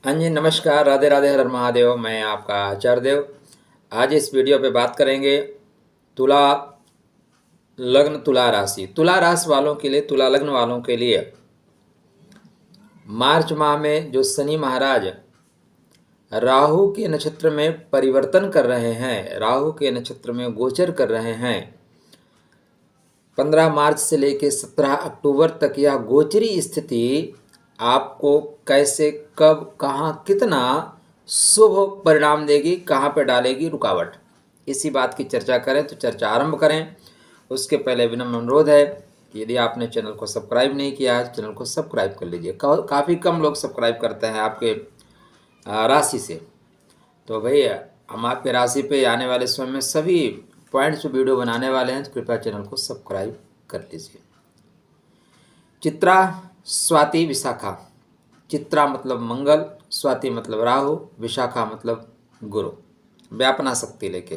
हाँ जी, नमस्कार, राधे राधे, हर हर महादेव। मैं आपका आचार्य देव। आज इस वीडियो पे बात करेंगे तुला लग्न, तुला राशि। तुला राशि वालों के लिए, तुला लग्न वालों के लिए मार्च माह में जो शनि महाराज राहु के नक्षत्र में परिवर्तन कर रहे हैं, राहु के नक्षत्र में गोचर कर रहे हैं, 15 मार्च से लेकर 17 अक्टूबर तक यह गोचरी स्थिति आपको कैसे, कब, कहाँ, कितना शुभ परिणाम देगी, कहाँ पे डालेगी रुकावट, इसी बात की चर्चा करें। तो चर्चा आरंभ करें उसके पहले विनम्र अनुरोध है कि यदि आपने चैनल को सब्सक्राइब नहीं किया है तो चैनल को सब्सक्राइब कर लीजिए। काफ़ी कम लोग सब्सक्राइब करते हैं आपके राशि से। तो भाई, हम आपके राशि पे आने वाले समय में सभी पॉइंट्स वीडियो बनाने वाले हैं, तो कृपया चैनल को सब्सक्राइब कर लीजिए। चित्रा, स्वाति, विशाखा। चित्रा मतलब मंगल, स्वाति मतलब राहु, विशाखा मतलब गुरु। व्यापना शक्ति लेके,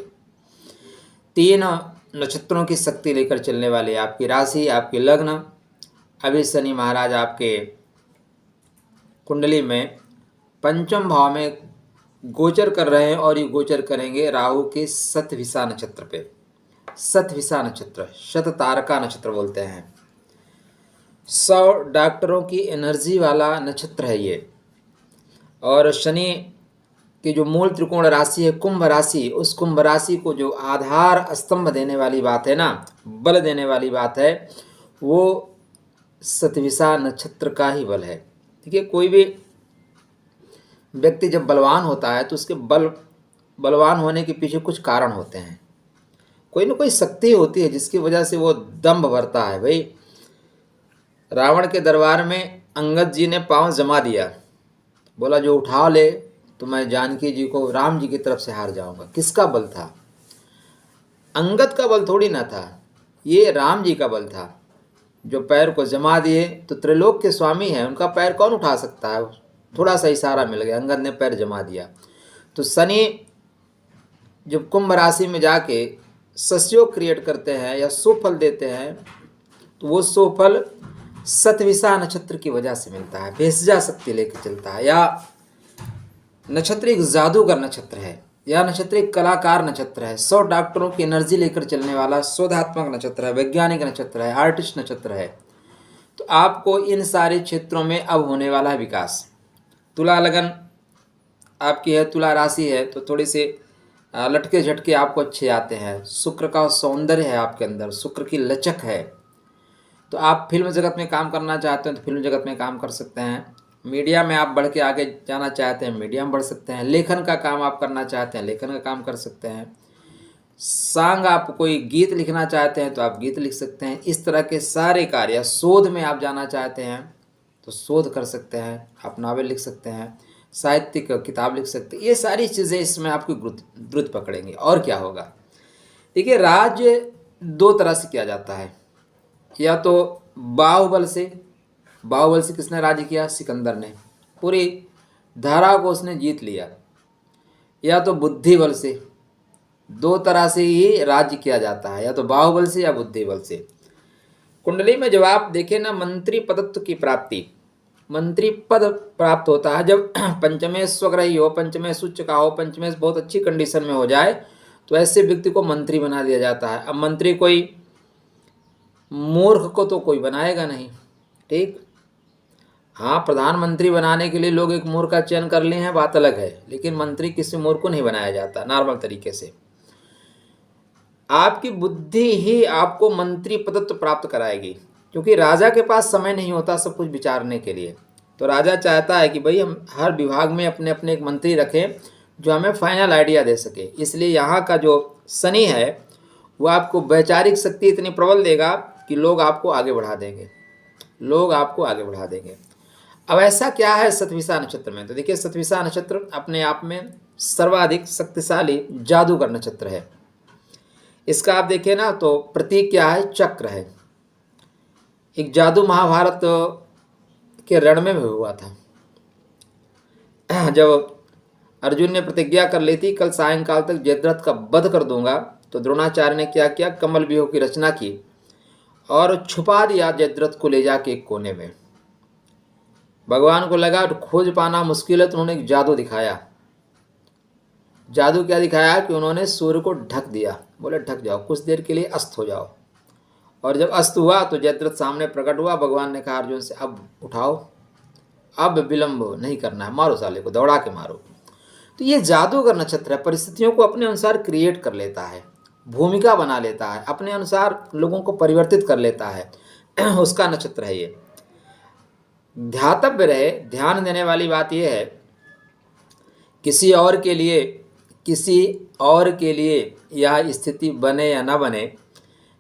3 नक्षत्रों की शक्ति लेकर चलने वाली आपकी राशि, आपकी लग्न। अभी शनि महाराज आपके कुंडली में पंचम भाव में गोचर कर रहे हैं और ये गोचर करेंगे राहु के शतभिषा नक्षत्र पे। शतभिषा नक्षत्र, शत तारका नक्षत्र बोलते हैं। 100 डॉक्टरों की एनर्जी वाला नक्षत्र है ये। और शनि की जो मूल त्रिकोण राशि है कुंभ राशि, उस कुंभ राशि को जो आधार स्तंभ देने वाली बात है ना, बल देने वाली बात है, वो शतभिषा नक्षत्र का ही बल है। ठीक है, कोई भी व्यक्ति जब बलवान होता है तो उसके बलवान होने के पीछे कुछ कारण होते हैं, कोई ना कोई शक्ति होती है जिसकी वजह से वो दम्भ भरता है। भाई, रावण के दरबार में अंगद जी ने पांव जमा दिया, बोला जो उठा ले तो मैं जानकी जी को राम जी की तरफ से हार जाऊंगा। किसका बल था? अंगद का बल थोड़ी ना था, ये राम जी का बल था। जो पैर को जमा दिए, तो त्रिलोक के स्वामी हैं, उनका पैर कौन उठा सकता है? थोड़ा सा इशारा मिल गया, अंगद ने पैर जमा दिया। तो शनि जब कुंभ राशि में जाके सस्योग क्रिएट करते हैं या सुफल देते हैं, तो वो सुफल शतभिषा नक्षत्र की वजह से मिलता है। भेषजा शक्ति लेकर चलता है। या नक्षत्र एक जादूगर नक्षत्र है, या नक्षत्र एक कलाकार नक्षत्र है। 100 डॉक्टरों की एनर्जी लेकर चलने वाला शोधात्मक नक्षत्र है, वैज्ञानिक नक्षत्र है, आर्टिस्ट नक्षत्र है। तो आपको इन सारे क्षेत्रों में अब होने वाला है विकास। तुला लगन आपकी है, तुला राशि है, तो थोड़ी से लटके झटके आपको अच्छे आते हैं। शुक्र का सौंदर्य है आपके अंदर, शुक्र की लचक है। तो आप फिल्म जगत में काम करना चाहते हैं तो फिल्म जगत में काम कर सकते हैं। मीडिया में आप बढ़ के आगे जाना चाहते हैं, मीडिया में बढ़ सकते हैं। लेखन का काम आप करना चाहते हैं, लेखन का काम कर सकते हैं। सॉन्ग, आप कोई गीत लिखना चाहते हैं तो आप गीत लिख सकते हैं। इस तरह के सारे कार्य, शोध में आप जाना चाहते हैं तो शोध कर सकते हैं, आप नावल लिख सकते हैं, साहित्यिक किताब लिख सकते हैं। ये सारी चीज़ें इसमें आपकी द्रुत पकड़ेंगी। और क्या होगा? देखिए, राज्य 2 तरह से किया जाता है, या तो बाहुबल से। बाहुबल से किसने राज्य किया? सिकंदर ने, पूरी धारा को उसने जीत लिया। या तो बुद्धि बल से। 2 तरह से ही राज्य किया जाता है, या तो बाहुबल से या बुद्धि बल से। कुंडली में जब आप देखें ना, मंत्री पदत्व की प्राप्ति, मंत्री पद प्राप्त होता है जब पंचमेश स्वग्रही हो, पंचमेश उच्च का हो, पंचमेश बहुत अच्छी कंडीशन में हो जाए, तो ऐसे व्यक्ति को मंत्री बना दिया जाता है। अब मंत्री कोई मूर्ख को तो कोई बनाएगा नहीं, ठीक। हाँ, प्रधानमंत्री बनाने के लिए लोग एक मूर्ख का चयन कर लिए हैं, बात अलग है, लेकिन मंत्री किसी मूर्ख को नहीं बनाया जाता नॉर्मल तरीके से। आपकी बुद्धि ही आपको मंत्री पदत्व प्राप्त कराएगी, क्योंकि राजा के पास समय नहीं होता सब कुछ विचारने के लिए। तो राजा चाहता है कि भाई हम हर विभाग में अपने अपने एक मंत्री रखें जो हमें फाइनल आइडिया दे सके। इसलिए यहाँ का जो शनि है वो आपको वैचारिक शक्ति इतनी प्रबल देगा कि लोग आपको आगे बढ़ा देंगे, लोग आपको आगे बढ़ा देंगे। अब ऐसा क्या है शतभिषा नक्षत्र में? तो देखिए, शतभिषा नक्षत्र अपने आप में सर्वाधिक शक्तिशाली जादूगर नक्षत्र है। इसका आप देखें ना तो प्रतीक क्या है? चक्र है। एक जादू महाभारत के रण में भी हुआ था। जब अर्जुन ने प्रतिज्ञा कर ली थी कल सायंकाल तक जयद्रथ का वध कर दूंगा, तो द्रोणाचार्य ने क्या किया? कमल व्यूह की रचना की और छुपा दिया जयद्रथ को ले जाके एक कोने में। भगवान को लगा खोज पाना मुश्किल है, तो उन्होंने एक जादू दिखाया। जादू क्या दिखाया कि उन्होंने सूर्य को ढक दिया, बोले ढक जाओ, कुछ देर के लिए अस्त हो जाओ। और जब अस्त हुआ तो जयद्रथ सामने प्रकट हुआ। भगवान ने कहा अर्जुन से, अब उठाओ, अब विलंब नहीं करना है, मारो साले को, दौड़ा के मारो। तो ये जादूगर नक्षत्र है, परिस्थितियों को अपने अनुसार क्रिएट कर लेता है, भूमिका बना लेता है, अपने अनुसार लोगों को परिवर्तित कर लेता है उसका नक्षत्र है ये। ध्यातव्य रहे, ध्यान देने वाली बात यह है, किसी और के लिए यह स्थिति बने या ना बने,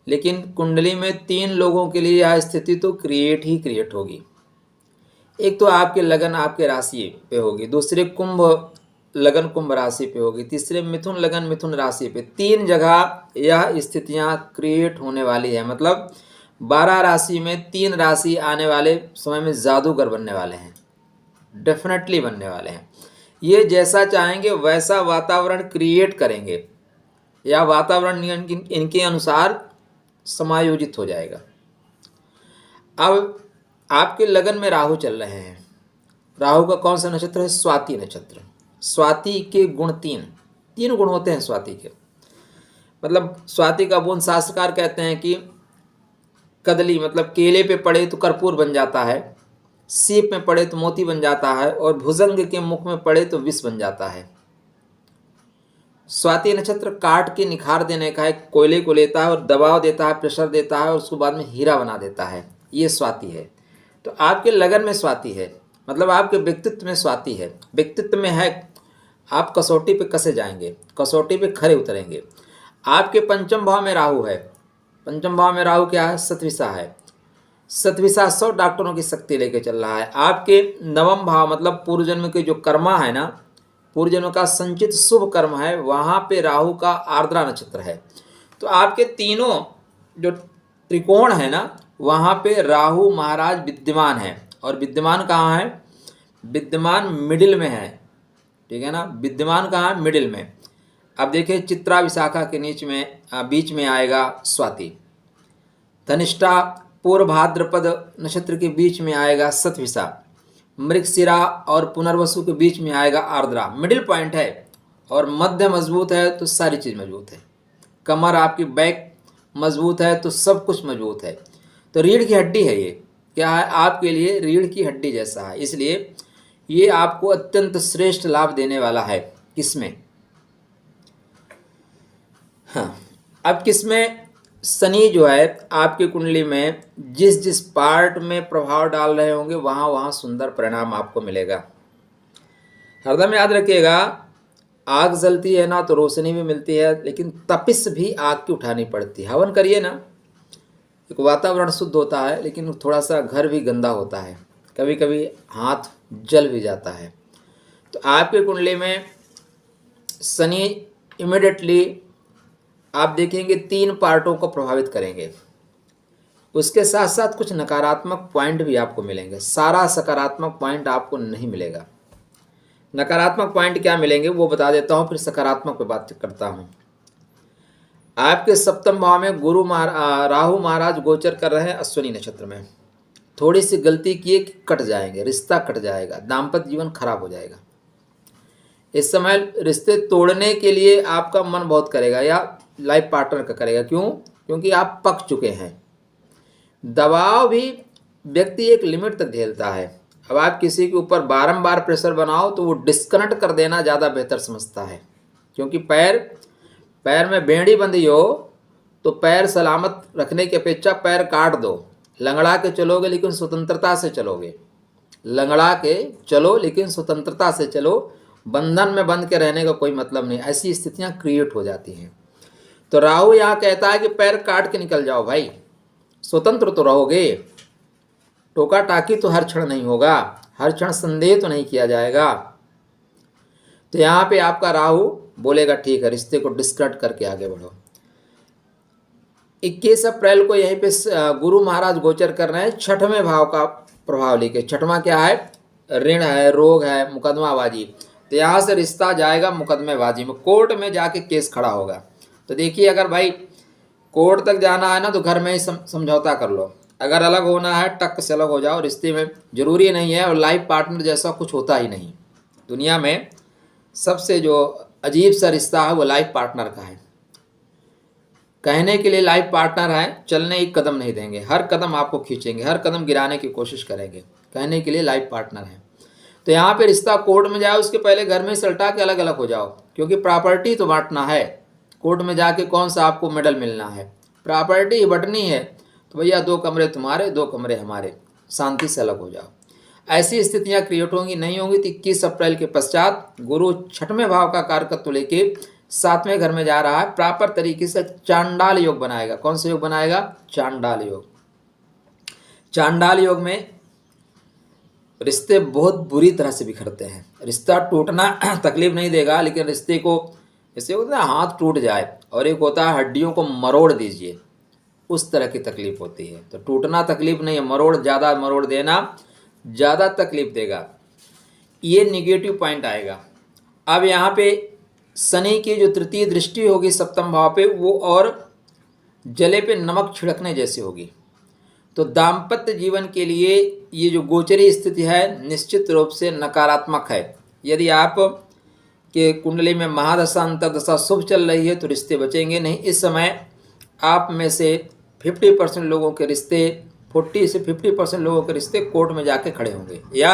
लेकिन कुंडली में 3 लोगों के लिए यह स्थिति तो क्रिएट होगी। एक तो आपके लगन आपके राशि पे होगी, दूसरे कुंभ लगन कुंभ राशि पे होगी, तीसरे मिथुन लगन मिथुन राशि पे। 3 जगह यह स्थितियां क्रिएट होने वाली है। मतलब 12 राशि में 3 राशि आने वाले समय में जादूगर बनने वाले हैं, डेफिनेटली बनने वाले हैं। ये जैसा चाहेंगे वैसा वातावरण क्रिएट करेंगे, या वातावरण इनके अनुसार समायोजित हो जाएगा। अब आपके लगन में राहु चल रहे हैं। राहु का कौन सा नक्षत्र है? स्वाति नक्षत्र। स्वाति के गुण 3 गुण होते हैं स्वाति के। मतलब स्वाति का गुण शास्त्रकार कहते हैं कि कदली मतलब केले पे पड़े तो कर्पूर बन जाता है, सीप में पड़े तो मोती बन जाता है, और भुजंग के मुख में पड़े तो विष बन जाता है। स्वाति नक्षत्र काट के निखार देने का है, कोयले को लेता है और दबाव देता है, प्रेशर देता है और उसको बाद में हीरा बना देता है। ये स्वाति है। तो आपके लगन में स्वाति है, मतलब आपके व्यक्तित्व में स्वाति है। व्यक्तित्व में है, आप कसौटी पे कसे जाएंगे, कसौटी पे खरे उतरेंगे। आपके पंचम भाव में राहु है। पंचम भाव में राहु क्या है? सतविसा है। सतविसा 100 डॉक्टरों की शक्ति लेके चल रहा है। आपके नवम भाव मतलब पूर्व जन्म के जो कर्मा है ना, पूर्व जन्म का संचित शुभ कर्म है, वहाँ पे राहु का आर्द्रा नक्षत्र है। तो आपके तीनों जो त्रिकोण है ना, वहाँ पे राहु महाराज विद्यमान है। और विद्यमान कहाँ है? विद्यमान मिडिल में है, ठीक है ना। विद्यमान कहाँ है? मिडिल में। अब देखिए, चित्रा विशाखा के बीच में आएगा स्वाति। धनिष्ठा पूर्व भाद्रपद नक्षत्र के बीच में आएगा सतविसा। मृगशिरा और पुनर्वसु के बीच में आएगा आर्द्रा। मिडिल पॉइंट है और मध्य मजबूत है तो सारी चीज़ मजबूत है। कमर आपकी बैक मजबूत है तो सब कुछ मजबूत है। तो रीढ़ की हड्डी है ये, क्या है आपके लिए? रीढ़ की हड्डी जैसा है। इसलिए ये आपको अत्यंत श्रेष्ठ लाभ देने वाला है। किसमें? हाँ, अब किसमें? शनि जो है आपकी कुंडली में जिस पार्ट में प्रभाव डाल रहे होंगे वहाँ सुंदर परिणाम आपको मिलेगा। हरदम याद रखिएगा, आग जलती है ना तो रोशनी भी मिलती है, लेकिन तपिश भी आग की उठानी पड़ती है। हवन करिए ना, एक वातावरण शुद्ध होता है, लेकिन थोड़ा सा घर भी गंदा होता है, कभी कभी हाथ जल भी जाता है। तो आपकी कुंडली में शनि इमिडिएटली आप देखेंगे 3 पार्टों को प्रभावित करेंगे। उसके साथ साथ कुछ नकारात्मक पॉइंट भी आपको मिलेंगे। सारा सकारात्मक पॉइंट आपको नहीं मिलेगा। नकारात्मक पॉइंट क्या मिलेंगे वो बता देता हूँ, फिर सकारात्मक पे बात करता हूँ। आपके सप्तम भाव में राहु महाराज गोचर कर रहे हैं अश्विनी नक्षत्र में। थोड़ी सी गलती किए कि कट जाएंगे, रिश्ता कट जाएगा, दाम्पत्य जीवन खराब हो जाएगा। इस समय रिश्ते तोड़ने के लिए आपका मन बहुत करेगा, या लाइफ पार्टनर का करेगा। क्यों? क्योंकि आप पक चुके हैं। दबाव भी व्यक्ति एक लिमिट तक झेलता है। अब आप किसी के ऊपर बारंबार प्रेशर बनाओ तो वो डिस्कनेक्ट कर देना ज़्यादा बेहतर समझता है। क्योंकि पैर में बेड़ी बंधी हो तो पैर सलामत रखने की अपेक्षा पैर काट दो। लंगड़ा के चलोगे लेकिन स्वतंत्रता से चलोगे। लंगड़ा के चलो लेकिन स्वतंत्रता से चलो। बंधन में बंध के रहने का कोई मतलब नहीं। ऐसी स्थितियां क्रिएट हो जाती हैं। तो राहु यहाँ कहता है कि पैर काट के निकल जाओ भाई, स्वतंत्र तो रहोगे। टोका टाकी तो हर क्षण नहीं होगा, हर क्षण संदेह तो नहीं किया जाएगा। तो यहाँ पे आपका राहु बोलेगा ठीक है, रिश्ते को डिस्कनेक्ट करके आगे बढ़ो। 21 अप्रैल को यहीं पे गुरु महाराज गोचर कर रहे हैं 6वें भाव का प्रभाव लेके। 6वां क्या है? ऋण है, रोग है, मुकदमाबाजी। तो यहाँ से रिश्ता जाएगा मुकदमेबाजी में, कोर्ट में जाके केस खड़ा होगा। तो देखिए, अगर भाई कोर्ट तक जाना है ना तो घर में ही समझौता कर लो। अगर अलग होना है टक से अलग हो जाओ, रिश्ते में जरूरी नहीं है, और लाइफ पार्टनर जैसा कुछ होता ही नहीं। दुनिया में सबसे जो अजीब सा रिश्ता है वो लाइफ पार्टनर का है। कहने के लिए लाइफ पार्टनर है, चलने एक कदम नहीं देंगे, हर कदम आपको खींचेंगे, हर कदम गिराने की कोशिश करेंगे। कहने के लिए लाइफ पार्टनर है। तो यहाँ पे रिश्ता कोर्ट में जाए उसके पहले घर में सलटा के अलग अलग हो जाओ, क्योंकि प्रॉपर्टी तो बांटना है। कोर्ट में जाके कौन सा आपको मेडल मिलना है, प्रॉपर्टी ही बंटनी है। तो भैया 2 कमरे तुम्हारे, 2 कमरे हमारे, शांति से अलग हो जाओ। ऐसी स्थितियां क्रिएट होंगी नहीं होंगी तो 21 अप्रैल के पश्चात गुरु छठवें भाव का कारकत्व लेके 7वें घर में जा रहा है, प्रॉपर तरीके से चांडाल योग बनाएगा। कौन सा योग बनाएगा? चांडाल योग। चांडाल योग में रिश्ते बहुत बुरी तरह से बिखरते हैं। रिश्ता टूटना तकलीफ नहीं देगा, लेकिन रिश्ते को जैसे होता है हाथ टूट जाए, और एक होता है हड्डियों को मरोड़ दीजिए, उस तरह की तकलीफ होती है। तो टूटना तकलीफ नहीं है, ज़्यादा मरोड़ देना ज़्यादा तकलीफ देगा। ये निगेटिव पॉइंट आएगा। अब यहाँ पे शनि की जो तृतीय दृष्टि होगी सप्तम भाव पे, वो और जले पे नमक छिड़कने जैसी होगी। तो दाम्पत्य जीवन के लिए ये जो गोचरी स्थिति है निश्चित रूप से नकारात्मक है। यदि आप के कुंडली में महादशा अंतर्दशा शुभ चल रही है तो रिश्ते बचेंगे नहीं। इस समय आप में से 50% लोगों के रिश्ते, 40 से 50% लोगों के रिश्ते कोर्ट में जाके खड़े होंगे। या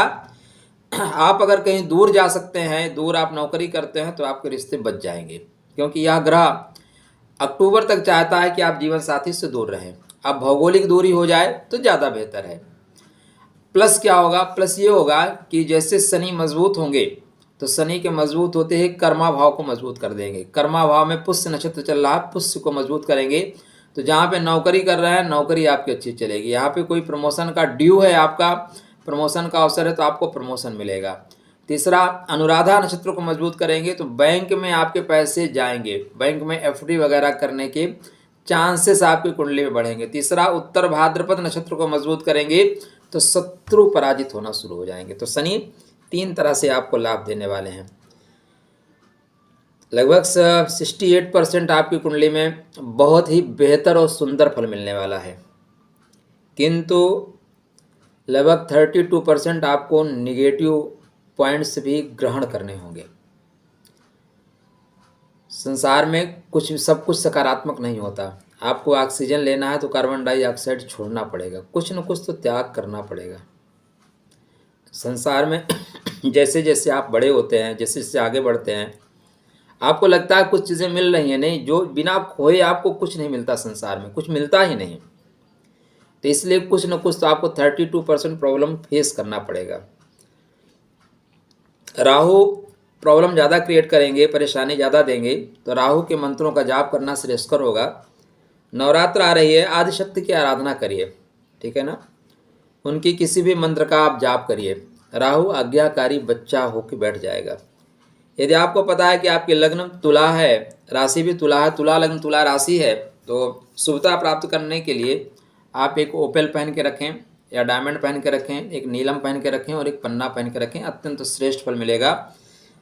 आप अगर कहीं दूर जा सकते हैं, दूर आप नौकरी करते हैं, तो आपके रिश्ते बच जाएंगे, क्योंकि यह ग्रह अक्टूबर तक चाहता है कि आप जीवन साथी से दूर रहें। अब भौगोलिक दूरी हो जाए तो ज़्यादा बेहतर है। प्लस क्या होगा? प्लस ये होगा कि जैसे शनि मजबूत होंगे तो शनि के मजबूत होते ही कर्मा भाव को मजबूत कर देंगे। कर्मा भाव में पुष्य नक्षत्र चल रहा है, पुष्य को मजबूत करेंगे। तो जहाँ पे नौकरी कर रहे हैं नौकरी आपकी अच्छी चलेगी। यहाँ पे कोई प्रमोशन का ड्यू है, आपका प्रमोशन का अवसर है, तो आपको प्रमोशन मिलेगा। तीसरा, अनुराधा नक्षत्र को मजबूत करेंगे तो बैंक में आपके पैसे जाएंगे, बैंक में एफडी वगैरह करने के चांसेस आपकी कुंडली में बढ़ेंगे। तीसरा, उत्तर भाद्रपद नक्षत्र को मजबूत करेंगे तो शत्रु पराजित होना शुरू हो जाएंगे। तो शनि 3 तरह से आपको लाभ देने वाले हैं। लगभग 68% आपकी कुंडली में बहुत ही बेहतर और सुंदर फल मिलने वाला है, किंतु लगभग 32% आपको निगेटिव पॉइंट्स भी ग्रहण करने होंगे। संसार में सब कुछ सकारात्मक नहीं होता। आपको ऑक्सीजन लेना है तो कार्बन डाइऑक्साइड छोड़ना पड़ेगा, कुछ न कुछ तो त्याग करना पड़ेगा। संसार में जैसे जैसे आप बड़े होते हैं, जैसे जैसे आगे बढ़ते हैं, आपको लगता है कुछ चीज़ें मिल रही हैं, नहीं, जो बिना खोए आपको कुछ नहीं मिलता, संसार में कुछ मिलता ही नहीं। तो इसलिए कुछ न कुछ तो आपको 32% प्रॉब्लम फेस करना पड़ेगा। राहु प्रॉब्लम ज़्यादा क्रिएट करेंगे, परेशानी ज़्यादा देंगे, तो राहु के मंत्रों का जाप करना श्रेयस्कर होगा। नवरात्र आ रही है, आदिशक्ति की आराधना करिए, ठीक है ना। उनकी किसी भी मंत्र का आप जाप करिए, राहु आज्ञाकारी बच्चा होकर बैठ जाएगा। यदि आपको पता है कि आपके लग्न तुला है, राशि भी तुला है, तुला लग्न तुला राशि है, तो शुभता प्राप्त करने के लिए आप एक ओपेल पहन के रखें या डायमंड पहन के रखें, एक नीलम पहन के रखें और एक पन्ना पहन के रखें, अत्यंत श्रेष्ठ फल मिलेगा।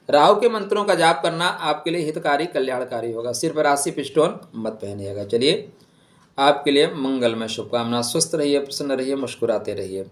राहु के मंत्रों का जाप करना आपके लिए हितकारी कल्याणकारी होगा। सिर्फ राशि पिस्टोन मत पहनिएगा। चलिए, आपके लिए मंगलमय शुभकामना। स्वस्थ रहिए, प्रसन्न रहिए, मुस्कुराते रहिए।